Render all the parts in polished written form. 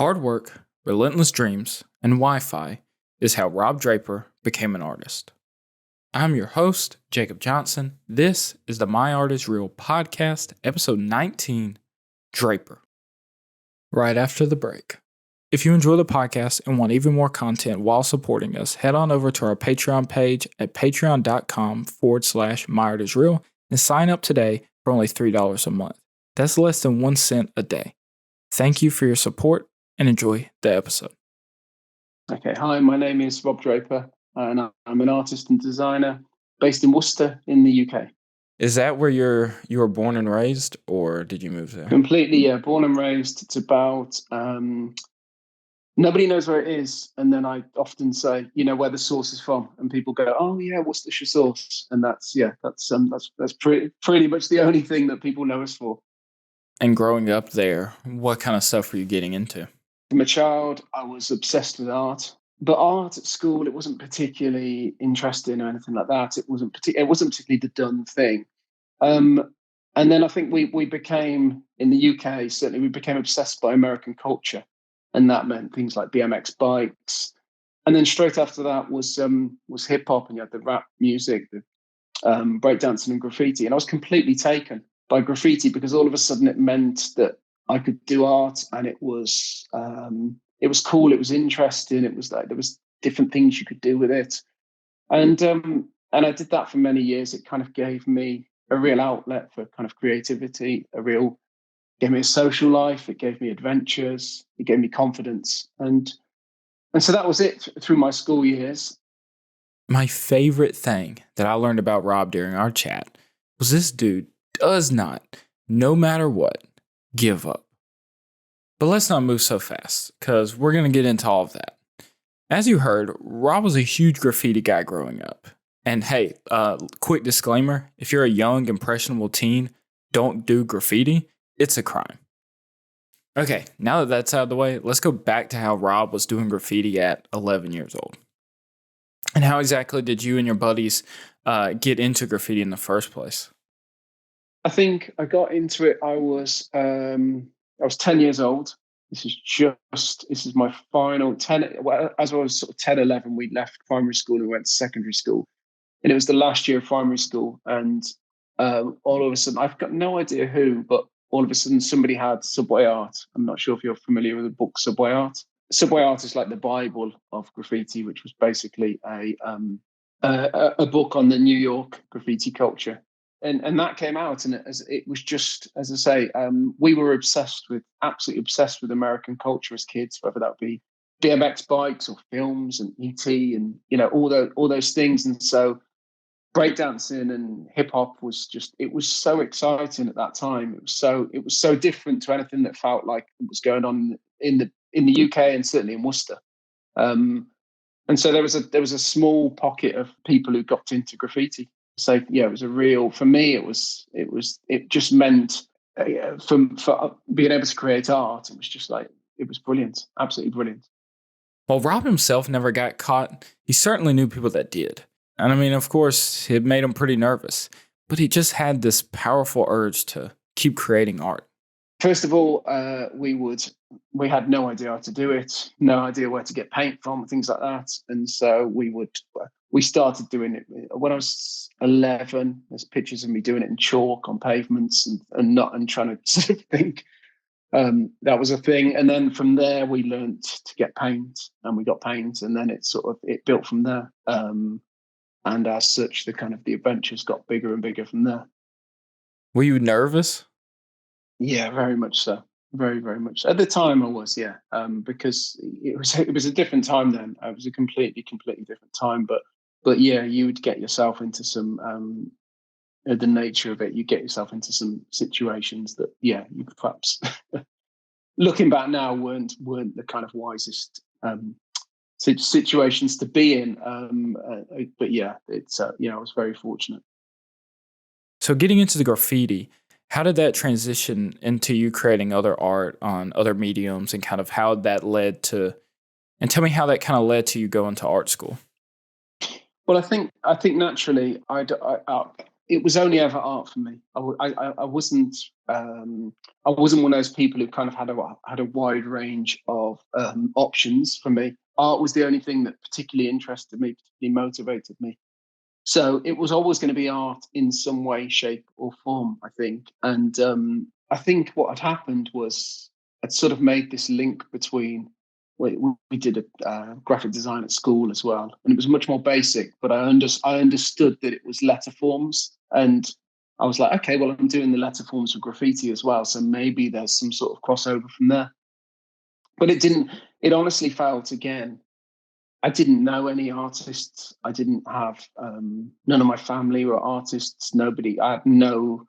Hard work, relentless dreams, and Wi-Fi is how Rob Draper became an artist. I'm your host, Jacob Johnson. This is the Myartisreal podcast, episode 19, Draper. Right after the break. If you enjoy the podcast and want even more content while supporting us, head on over to our Patreon page at patreon.com/Myartisreal and sign up today for only $3 a month. That's less than 1 cent a day. Thank you for your support and enjoy the episode. Okay, hi, my name is Rob Draper, and I'm an artist and designer based in Worcester in the UK. Is that where you were born and raised, or did you move there? Completely, yeah, born and raised. It's about, nobody knows where it is. And then I often say, you know, where the sauce is from. And people go, oh yeah, Worcestershire sauce. And that's pretty much the only thing that people know us for. And growing up there, what kind of stuff were you getting into? From a child, I was obsessed with art. But art at school, it wasn't particularly interesting or anything like that. It wasn't particularly the done thing. And then I think we became, in the UK, certainly we became obsessed by American culture. And that meant things like BMX bikes. And then straight after that was hip hop, and you had the rap music, the breakdancing and graffiti. And I was completely taken by graffiti because all of a sudden it meant that I could do art, and it was cool, it was interesting, it was like there was different things you could do with it. And I did that for many years. It kind of gave me a real outlet for kind of creativity, gave me a social life, it gave me adventures, it gave me confidence. And so that was it through my school years. My favorite thing that I learned about Rob during our chat was this dude does not, no matter what, give up. But let's not move so fast, because we're going to get into all of that. As you heard, Rob was a huge graffiti guy growing up. And hey, quick disclaimer, if you're a young, impressionable teen, don't do graffiti. It's a crime. Okay, now that that's out of the way, let's go back to how Rob was doing graffiti at 11 years old. And how exactly did you and your buddies get into graffiti in the first place? I think I got into it, I was 10 years old. This is my final 10. Well, as I was sort of 10, 11, we left primary school and went to secondary school. And it was the last year of primary school. And all of a sudden, I've got no idea who, but all of a sudden somebody had Subway Art. I'm not sure if you're familiar with the book Subway Art. Subway Art is like the Bible of graffiti, which was basically a book on the New York graffiti culture. And that came out, and it was just, as I say, we were absolutely obsessed with American culture as kids, whether that be BMX bikes or films and ET and, you know, all those things. And so breakdancing and hip hop it was so exciting at that time. It was so different to anything that felt like it was going on in the UK and certainly in Worcester. And so there was a small pocket of people who got into graffiti. So yeah, it was for me, it just meant for being able to create art. It was just like, it was brilliant, absolutely brilliant. While Rob himself never got caught, he certainly knew people that did. And I mean, of course, it made him pretty nervous, but he just had this powerful urge to keep creating art. First of all, we had no idea how to do it, no idea where to get paint from, things like that. And so we started doing it when I was 11. There's pictures of me doing it in chalk on pavements and trying to sort of think. That was a thing. And then from there, we learned to get paint, and we got paint, and then it built from there. And as such, the adventures got bigger and bigger from there. Were you nervous? Yeah, very much so. Very, very much. At the time I was, yeah. Because it was a different time then. It was a completely different time. But yeah, you would get yourself into some the nature of it, you get yourself into some situations that, yeah, you perhaps looking back now weren't the kind of wisest situations to be in. But yeah, I was very fortunate. So getting into the graffiti, how did that transition into you creating other art on other mediums, and kind of how that led to, and tell me how that kind of led to you going to art school? Well, I think naturally, it was only ever art for me. I wasn't I wasn't one of those people who kind of had a wide range of options for me. Art was the only thing that particularly interested me, particularly motivated me. So it was always going to be art in some way, shape, or form, I think. And I think what had happened was I'd sort of made this link between. We did a graphic design at school as well, and it was much more basic. But I understood that it was letter forms, and I was like, okay, well, I'm doing the letter forms for graffiti as well, so maybe there's some sort of crossover from there. But it didn't. It honestly felt again I didn't know any artists. I didn't have none of my family were artists. Nobody. I had no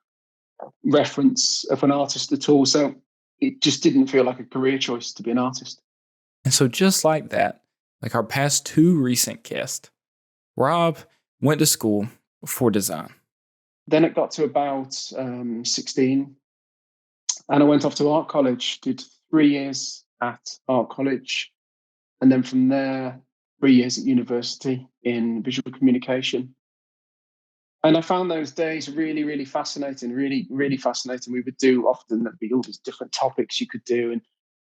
reference of an artist at all. So it just didn't feel like a career choice to be an artist. And so, just like that, like our past two recent guests, Rob went to school for design. Then it got to about 16, and I went off to art college. Did 3 years at art college, and then from there, 3 years at university in visual communication. And I found those days really, really fascinating, really, really fascinating. We would do often, there'd be all these different topics you could do and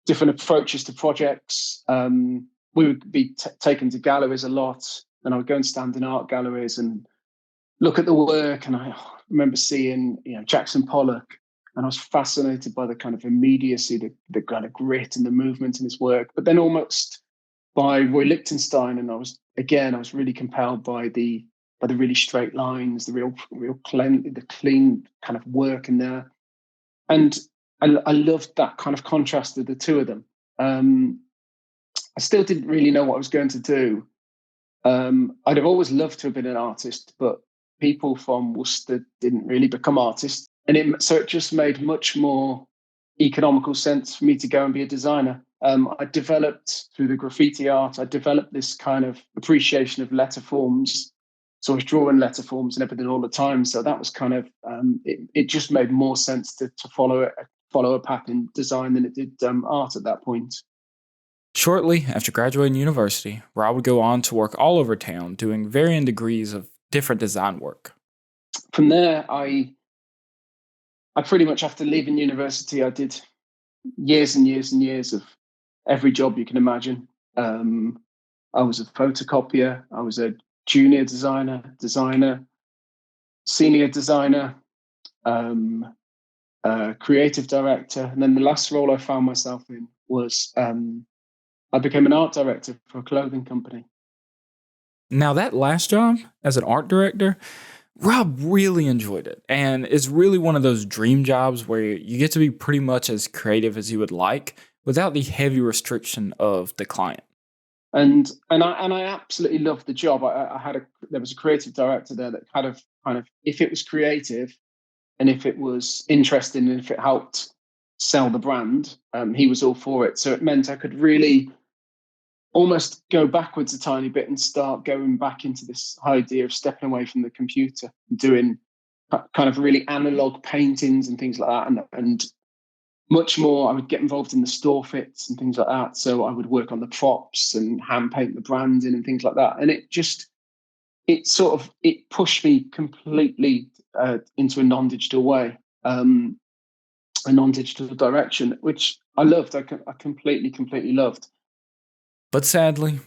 different approaches to projects. We would be taken to galleries a lot, and I would go and stand in art galleries and look at the work. And I remember seeing, Jackson Pollock, and I was fascinated by the kind of immediacy, the kind of grit and the movement in his work. But then almost by Roy Lichtenstein, and I was really compelled by the really straight lines, the real clean kind of work in there, and I loved that kind of contrast of the two of them. I still didn't really know what I was going to do. I'd have always loved to have been an artist, but people from Worcester didn't really become artists, and so it just made much more economical sense for me to go and be a designer. I developed through the graffiti art. I developed this kind of appreciation of letter forms. So I was drawing letter forms and everything all the time. So that was kind of it just made more sense to follow a path in design than it did art at that point. Shortly after graduating university, Rob would go on to work all over town, doing varying degrees of different design work. From there, I pretty much after leaving university, I did years and years and years of every job you can imagine. I was a photocopier. I was a junior designer, senior designer, creative director. And then the last role I found myself in was I became an art director for a clothing company. Now, that last job as an art director, Rob really enjoyed it. And it's really one of those dream jobs where you get to be pretty much as creative as you would like without the heavy restriction of the client. And I absolutely loved the job. There was a creative director there that kind of if it was creative and if it was interesting and if it helped sell the brand, he was all for it. So it meant I could really almost go backwards a tiny bit and start going back into this idea of stepping away from the computer, doing kind of really analog paintings and things like that, and much more. I would get involved in the store fits and things like that. So I would work on the props and hand paint the branding and things like that. And it pushed me completely into a non-digital way, a non-digital direction, which I loved. I completely loved. But sadly,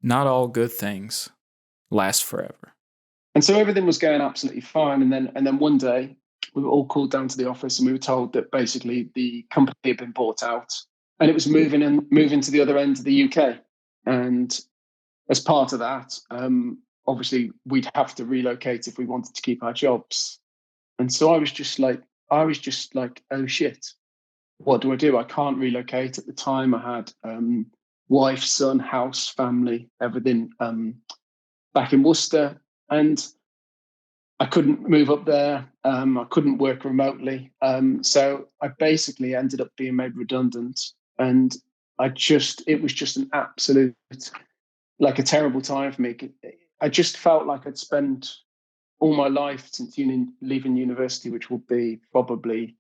not all good things last forever. And so everything was going absolutely fine. And then one day we were all called down to the office and we were told that basically the company had been bought out and it was moving to the other end of the UK. And as part of that, obviously we'd have to relocate if we wanted to keep our jobs. And so I was just like, oh shit, what do I do? I can't relocate. At the time I had wife, son, house, family, everything back in Worcester. And I couldn't move up there. I couldn't work remotely. So I basically ended up being made redundant. And it was just an absolute, like a terrible time for me. I just felt like I'd spent all my life since leaving university, which will be probably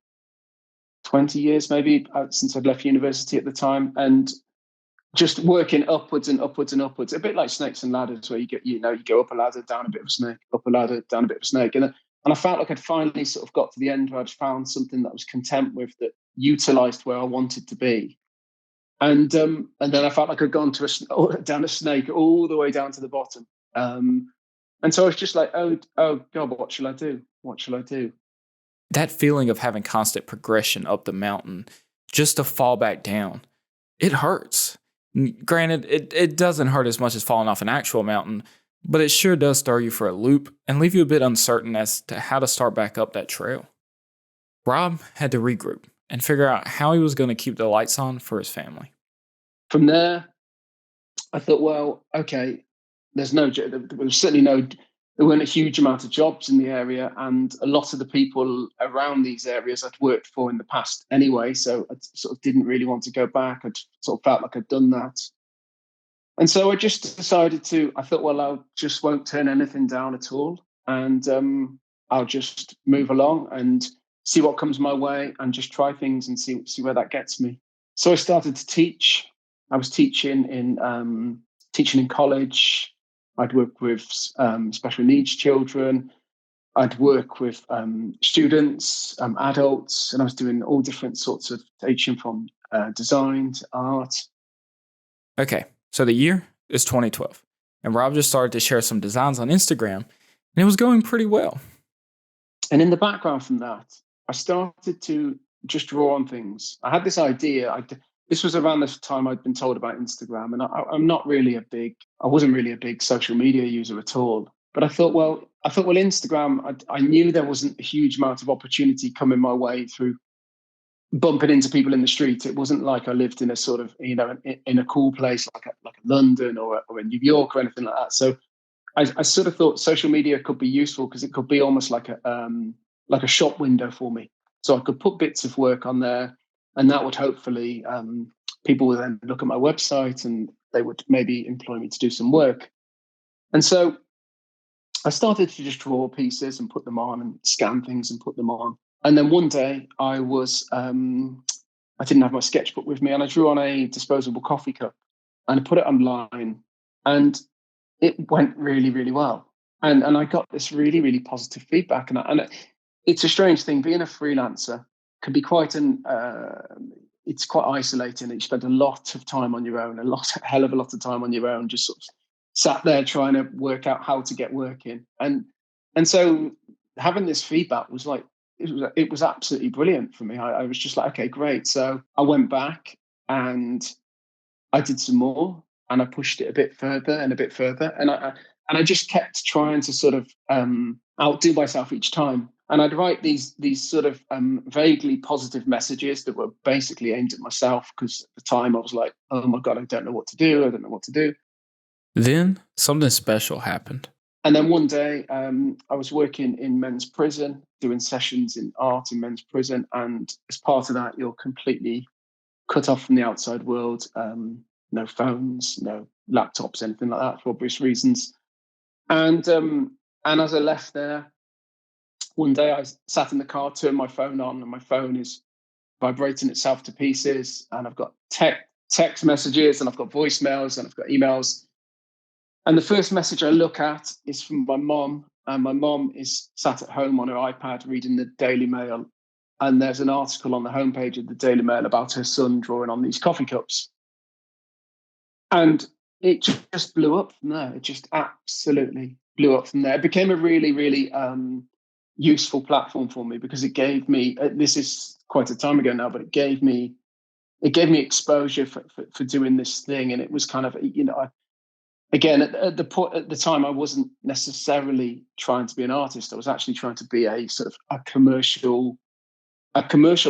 20 years maybe since I'd left university at the time, and just working upwards and upwards and upwards, a bit like snakes and ladders, where you go up a ladder, down a bit of a snake, up a ladder, down a bit of a snake. And And I felt like I'd finally sort of got to the end where I'd found something that I was content with, that utilized where I wanted to be. And then I felt like I'd gone down a snake all the way down to the bottom. And so I was just like, oh God, what shall I do? What shall I do? That feeling of having constant progression up the mountain just to fall back down, it hurts. Granted, it doesn't hurt as much as falling off an actual mountain, but it sure does throw you for a loop and leave you a bit uncertain as to how to start back up that trail. Rob had to regroup and figure out how he was going to keep the lights on for his family. From there, I thought, well, okay, there was certainly there weren't a huge amount of jobs in the area, and a lot of the people around these areas I'd worked for in the past anyway, so I sort of didn't really want to go back. I'd sort of felt like I'd done that. And so I just decided I thought, well, I just won't turn anything down at all. And I'll just move along and see what comes my way and just try things and see where that gets me. So I started to teach. I was teaching in college. I'd work with special needs children. I'd work with students, adults, and I was doing all different sorts of teaching, from design to art. Okay, so the year is 2012, and Rob just started to share some designs on Instagram, and it was going pretty well. And in the background from that, I started to just draw on things. I had this idea. This was around the time I'd been told about Instagram, and I wasn't really a big social media user at all. But I thought, well, Instagram, I knew there wasn't a huge amount of opportunity coming my way through bumping into people in the street. It wasn't like I lived in a sort of, in a cool place like London or in New York or anything like that. So I sort of thought social media could be useful because it could be almost like a shop window for me. So I could put bits of work on there, and that would hopefully people would then look at my website and they would maybe employ me to do some work. And so I started to just draw pieces and put them on, and scan things and put them on. And then one day I didn't have my sketchbook with me, and I drew on a disposable coffee cup and I put it online, and it went really, really well. And I got this really, really positive feedback. And it's a strange thing. Being a freelancer can be it's quite isolating. You spend a lot of time on your own, a hell of a lot of time on your own, just sort of sat there trying to work out how to get work in. And so having this feedback was like, it was absolutely brilliant for me. I was just like, okay, great. So I went back and I did some more, and I pushed it a bit further and a bit further. And I just kept trying to sort of outdo myself each time. And I'd write these sort of vaguely positive messages that were basically aimed at myself, because at the time I was like, oh my God, I don't know what to do. I don't know what to do. Then something special happened. And then one day I was working in men's prison, doing sessions in art in men's prison. And as part of that, you're completely cut off from the outside world. No phones, no laptops, anything like that, for obvious reasons. And as I left there, one day I sat in the car, turned my phone on, and my phone is vibrating itself to pieces. And I've got text messages, and I've got voicemails, and I've got emails. And the first message I look at is from my mom. And my mom is sat at home on her iPad reading the Daily Mail. And there's an article on the homepage of the Daily Mail about her son drawing on these coffee cups. And it just blew up from there. It just absolutely blew up from there. It became a really, really useful platform for me, because it gave me, this is quite a time ago now, but it gave me exposure for doing this thing. And it was kind of, again, at the time, I wasn't necessarily trying to be an artist. I was actually trying to be a sort of a commercial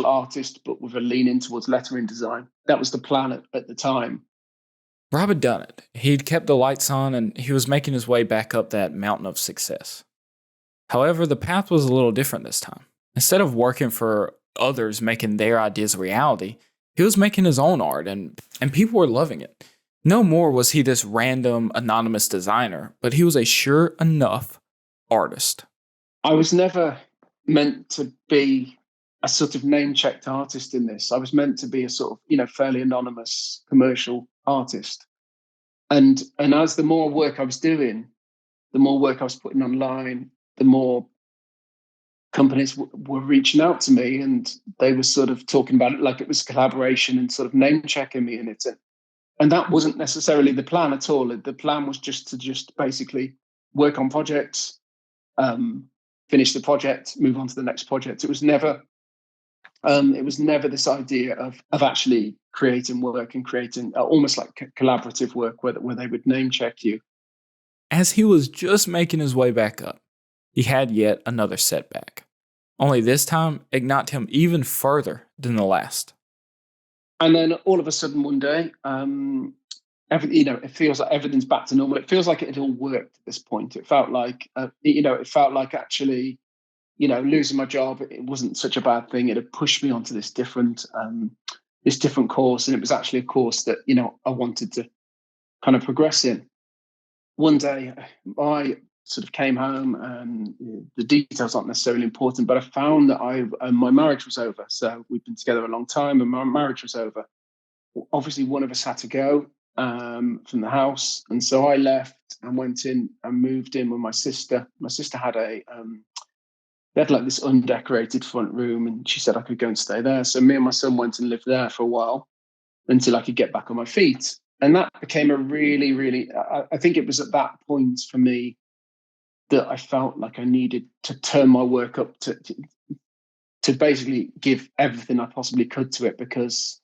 artist, but with a lean in towards lettering design. That was the plan at the time. Rob had done it. He'd kept the lights on, and he was making his way back up that mountain of success. However, the path was a little different this time. Instead of working for others making their ideas a reality, he was making his own art, and people were loving it. No more was he this random, anonymous designer, but he was a sure enough artist. I was never meant to be a sort of name-checked artist in this. I was meant to be a sort of, fairly anonymous commercial artist. And as the more work I was doing, the more work I was putting online, the more companies were reaching out to me, and they were sort of talking about it like it was a collaboration and sort of name checking me in it. And that wasn't necessarily the plan at all. The plan was just to basically work on projects, finish the project, move on to the next project. It was never this idea of actually creating work and creating almost like collaborative work where they would name check you. As he was just making his way back up, he had yet another setback. Only this time, it knocked him even further than the last. And then all of a sudden one day, it feels like everything's back to normal. It feels like it had all worked at this point. It felt like, actually, losing my job, it wasn't such a bad thing. It had pushed me onto this different course. And it was actually a course that, I wanted to kind of progress in. One day I sort of came home, and the details aren't necessarily important, but I found that my marriage was over. So we'd been together a long time and my marriage was over. Obviously one of us had to go from the house. And so I left and went in and moved in with my sister. My sister had they had like this undecorated front room, and she said I could go and stay there. So me and my son went and lived there for a while until I could get back on my feet. And that became a really, really, I think it was at that point for me that I felt like I needed to turn my work up to basically give everything I possibly could to it, because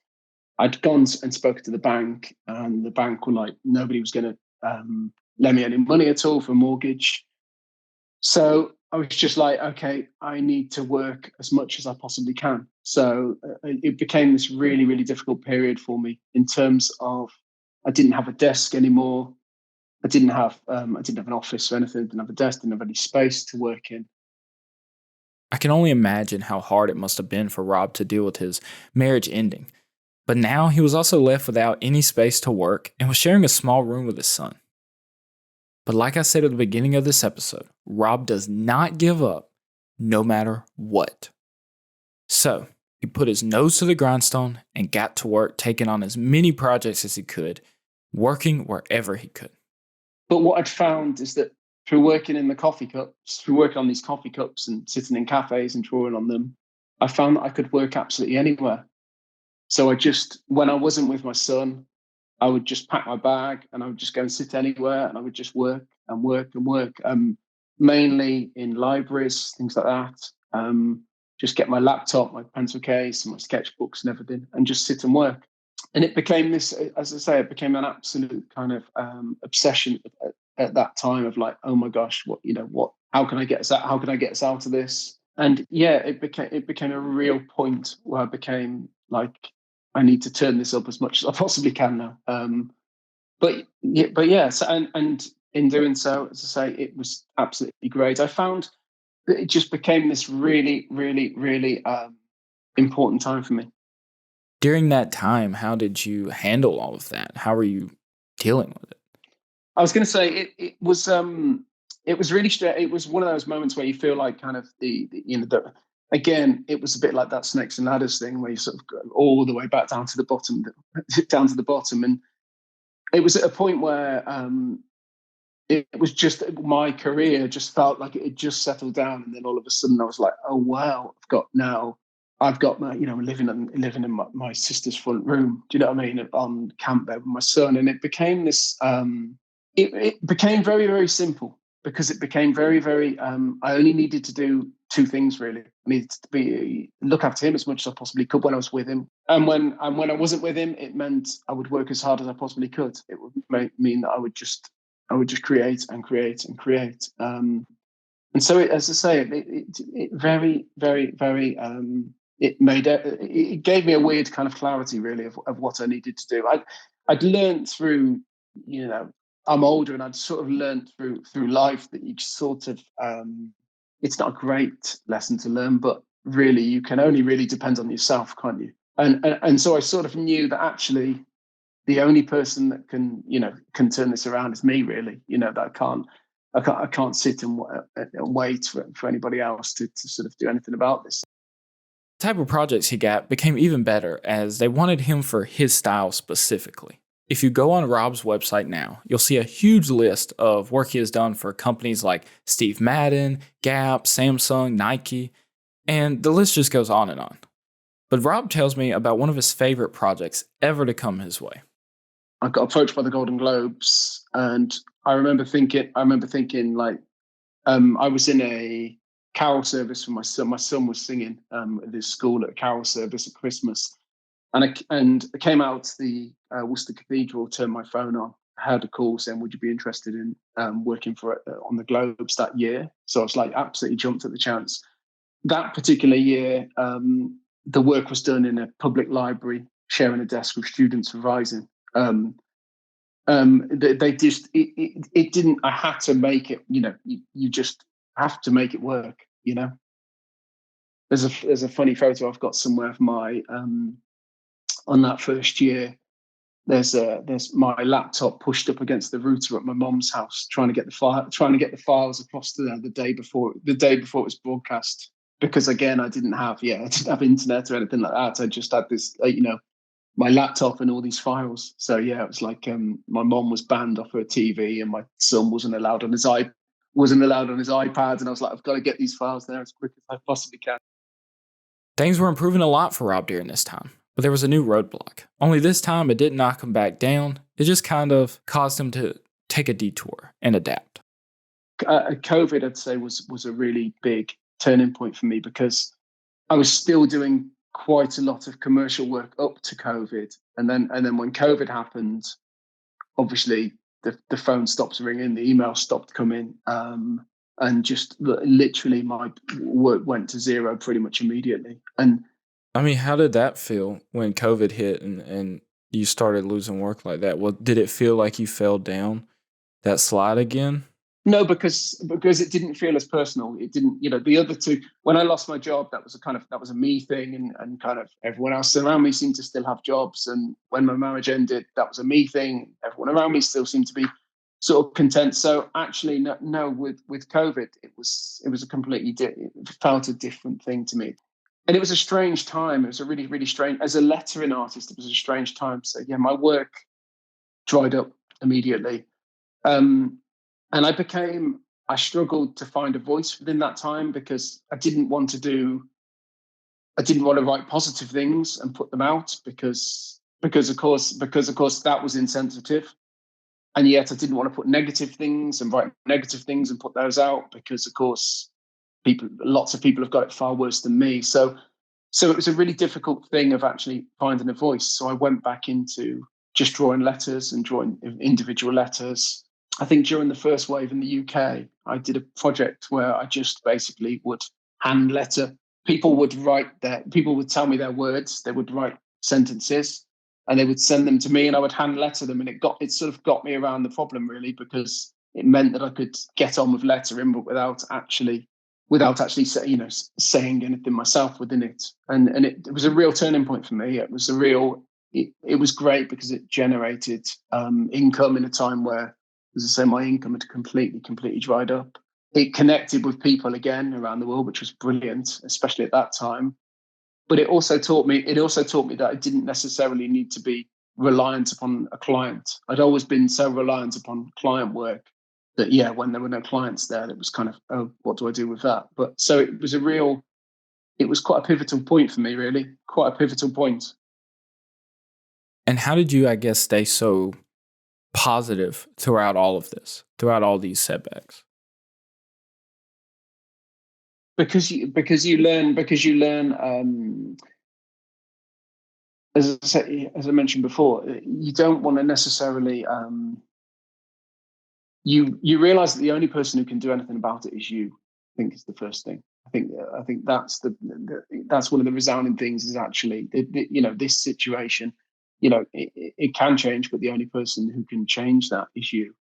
I'd gone and spoken to the bank, and the bank were like, nobody was going to lend me any money at all for a mortgage. So I was just like, okay, I need to work as much as I possibly can. So it became this really, really difficult period for me in terms of I didn't have a desk anymore. I didn't have an office or anything. I didn't have a desk. Didn't have any space to work in. I can only imagine how hard it must have been for Rob to deal with his marriage ending. But now he was also left without any space to work and was sharing a small room with his son. But like I said at the beginning of this episode, Rob does not give up no matter what. So he put his nose to the grindstone and got to work taking on as many projects as he could, working wherever he could. But what I'd found is that through working on these coffee cups and sitting in cafes and drawing on them, I found that I could work absolutely anywhere. So when I wasn't with my son, I would just pack my bag and I would just go and sit anywhere, and I would just work and work and work, mainly in libraries, things like that. Just get my laptop, my pencil case, and my sketchbooks and everything, and just sit and work. And it became this, as I say, it became an absolute kind of obsession at that time of like, oh my gosh, how can I get us out? How can I get us out of this? And yeah, it became a real point where I became like, I need to turn this up as much as I possibly can now. But yeah. So, and in doing so, as I say, it was absolutely great. I found that it just became this really, really, really important time for me. During that time, how did you handle all of that? How were you dealing with it? I was going to say it was really strange. It was one of those moments where you feel like kind of again, it was a bit like that snakes and ladders thing where you sort of go all the way back down to the bottom, and it was at a point where it was just my career just felt like it had just settled down, and then all of a sudden I was like, oh wow, I've got my living in my sister's front room. Do you know what I mean? On camp bed with my son, and it became this. It became very, very simple, because it became very, very. I only needed to do two things really. I needed to look after him as much as I possibly could when I was with him, and when I wasn't with him, it meant I would work as hard as I possibly could. It would mean that I would just create and create and create. And so, as I say, it very, very, very. It gave me a weird kind of clarity really of what I needed to do. I'd learned through, I'm older, and I'd sort of learned through life that you sort of, it's not a great lesson to learn, but really you can only really depend on yourself, can't you? And so I sort of knew that actually the only person that can turn this around is me, really. That I can't sit and wait for anybody else to sort of do anything about this. The type of projects he got became even better as they wanted him for his style specifically. If you go on Rob's website now, you'll see a huge list of work he has done for companies like Steve Madden, Gap, Samsung, Nike, And the list just goes on and on. But Rob tells me about one of his favorite projects ever to come his way. I got approached by the Golden Globes, and I remember thinking, like, I was in a carol service for my son. My son was singing at his school at a carol service at Christmas, and I came out to the Worcester Cathedral, turned my phone on, heard a call saying, "Would you be interested in working for on the Globes that year?" So I was like, absolutely jumped at the chance. That particular year, the work was done in a public library, sharing a desk with students revising. They just it didn't. I had to make it. You just have to make it work. There's a funny photo I've got somewhere of my on that first year. There's my laptop pushed up against the router at my mom's house, trying to get the files across to the day before it was broadcast. Because again, I didn't have internet or anything like that. I just had this, my laptop and all these files. So yeah, it was like my mom was banned off her TV, and my son wasn't allowed on his iPad, and I was like, I've got to get these files there as quick as I possibly can. Things were improving a lot for Rob during this time, but there was a new roadblock. Only this time, it didn't knock him back down. It just kind of caused him to take a detour and adapt. COVID, I'd say, was a really big turning point for me, because I was still doing quite a lot of commercial work up to COVID, and then when COVID happened, obviously the phone stopped ringing, the email stopped coming, and just literally my work went to zero pretty much immediately. And I mean, how did that feel when COVID hit and you started losing work like that? Well, did it feel like you fell down that slide again? no, because it didn't feel as personal. It didn't, the other two. When I lost my job, that was a me thing, and kind of everyone else around me seemed to still have jobs. And when my marriage ended, that was a me thing. Everyone around me still seemed to be sort of content. So actually, no, with COVID, it was a completely it felt a different thing to me, and it was a strange time. It was a really, really strange. As a lettering artist, it was a strange time. So yeah, my work dried up immediately. And I struggled to find a voice within that time, because I didn't want to write positive things and put them out, because of course that was insensitive. And yet I didn't want to put negative things and write negative things and put those out, because of course lots of people have got it far worse than me. So it was a really difficult thing of actually finding a voice. So I went back into just drawing letters and drawing individual letters. I think during the first wave in the UK, I did a project where I just basically would hand letter. People would tell me their words, they would write sentences, and they would send them to me, and I would hand letter them. And it sort of got me around the problem, really, because it meant that I could get on with lettering, but without actually saying anything myself within it. And it was a real turning point for me. It was great, because it generated income in a time where, as I say, my income had completely dried up. It connected with people again around the world, which was brilliant, especially at that time. But it also taught me that I didn't necessarily need to be reliant upon a client. I'd always been so reliant upon client work that, yeah, when there were no clients there, it was kind of, oh, what do I do with that? But so it was quite a pivotal point for me, really, quite a pivotal point. And how did you, I guess, stay so positive throughout all of this, throughout all these setbacks? Because you learn, as I mentioned before, you don't want to necessarily you realize that the only person who can do anything about it is you. I think is the first thing. I think that's that's one of the resounding things, is actually this situation. It can change, but the only person who can change that is you.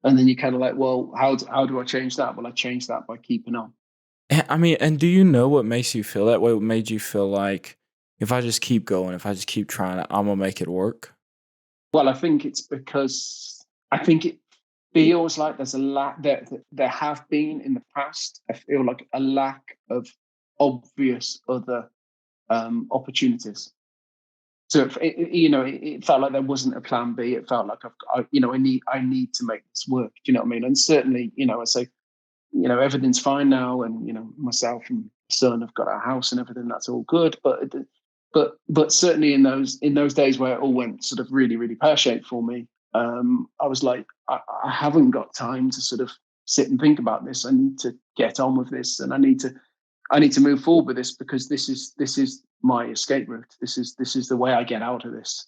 And then you kind of like, well, how do I change that? Well, I change that by keeping on. I mean, and do you know what makes you feel that way? What made you feel like, if I just keep going, if I just keep trying, I'm going to make it work? Well, I think it's because I think it feels like there's a lack there have been in the past. I feel like a lack of obvious other opportunities. So it felt like there wasn't a plan B. It felt like I need to make this work. Do you know what I mean? And certainly, I say everything's fine now, and myself and son have got our house and everything. That's all good. But certainly in those days where it all went sort of really, really pear-shaped for me, I was like, I haven't got time to sort of sit and think about this. I need to get on with this, and I need to move forward with this, because this is my escape route. This is the way I get out of this.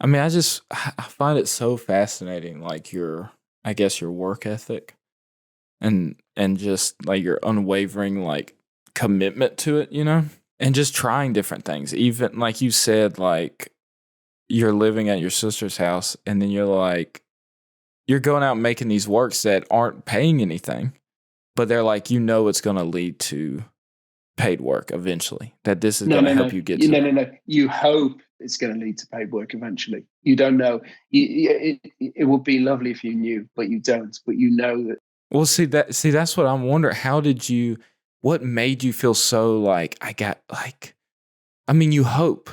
I mean, I find it so fascinating, like I guess your work ethic and just like your unwavering like commitment to it, and just trying different things. Even like you said, like you're living at your sister's house, and then you're going out and making these works that aren't paying anything, but they're like, it's going to lead to paid work eventually, that this is going to help you get to no. You hope it's going to lead to paid work eventually. You don't know. It would be lovely if you knew, but you don't. But you know that. Well, that's what I'm wondering. What made you feel so like, you hope.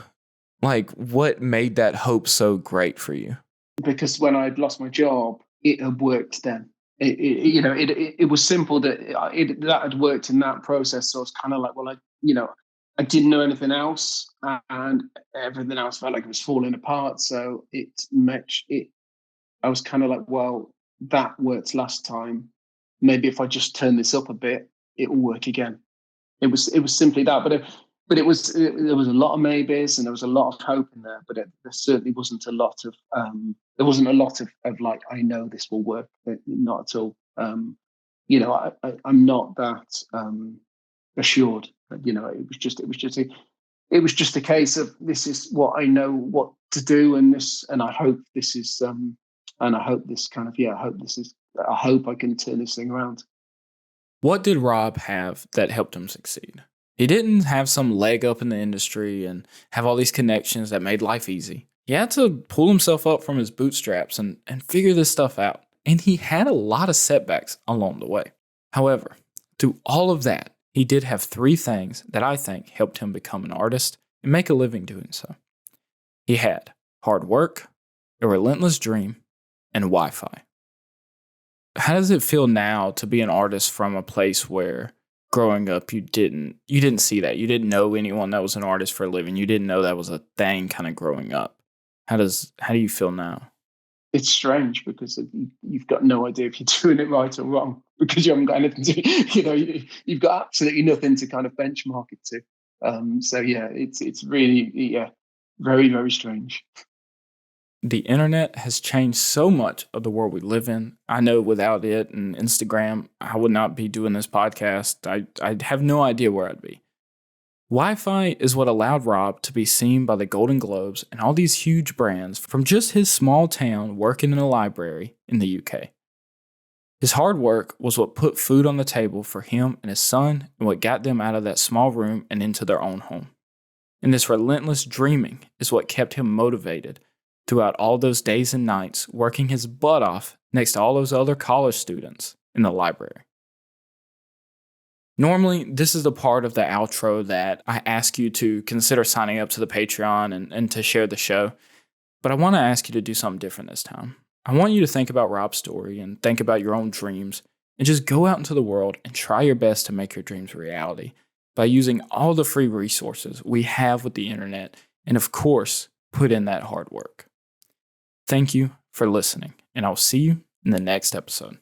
Like, what made that hope so great for you? Because when I'd lost my job, it had worked then. It was simple that that had worked in that process. So it's kind of like, well, I didn't know anything else, and everything else felt like it was falling apart. So I was kind of like, well, that worked last time. Maybe if I just turn this up a bit, it will work again. It was simply that. There was a lot of maybes, and there was a lot of hope in there, but there certainly wasn't a lot of like, I know this will work. Not at all. I'm not that assured. It was just a case of, this is what I know what to do, and I hope this is and I hope this kind of I hope I can turn this thing around. What did Rob have that helped him succeed? He didn't have some leg up in the industry and have all these connections that made life easy. He had to pull himself up from his bootstraps and figure this stuff out. And he had a lot of setbacks along the way. However, through all of that, he did have 3 things that I think helped him become an artist and make a living doing so. He had hard work, a relentless dream, and Wi-Fi. How does it feel now to be an artist from a place where growing up you didn't see that? You didn't know anyone that was an artist for a living. You didn't know that was a thing kind of growing up. How do you feel now? It's strange, because you've got no idea if you're doing it right or wrong, because you haven't got anything to, you've got absolutely nothing to kind of benchmark it to. So yeah, it's really, very, very strange. The internet has changed so much of the world we live in. I know without it and Instagram, I would not be doing this podcast. I'd have no idea where I'd be. Wi-Fi is what allowed Rob to be seen by the Golden Globes and all these huge brands from just his small town working in a library in the UK. His hard work was what put food on the table for him and his son, and what got them out of that small room and into their own home. And this relentless dreaming is what kept him motivated throughout all those days and nights, working his butt off next to all those other college students in the library. Normally, this is the part of the outro that I ask you to consider signing up to the Patreon and to share the show. But I want to ask you to do something different this time. I want you to think about Rob's story and think about your own dreams, and just go out into the world and try your best to make your dreams a reality by using all the free resources we have with the internet, and of course, put in that hard work. Thank you for listening, and I'll see you in the next episode.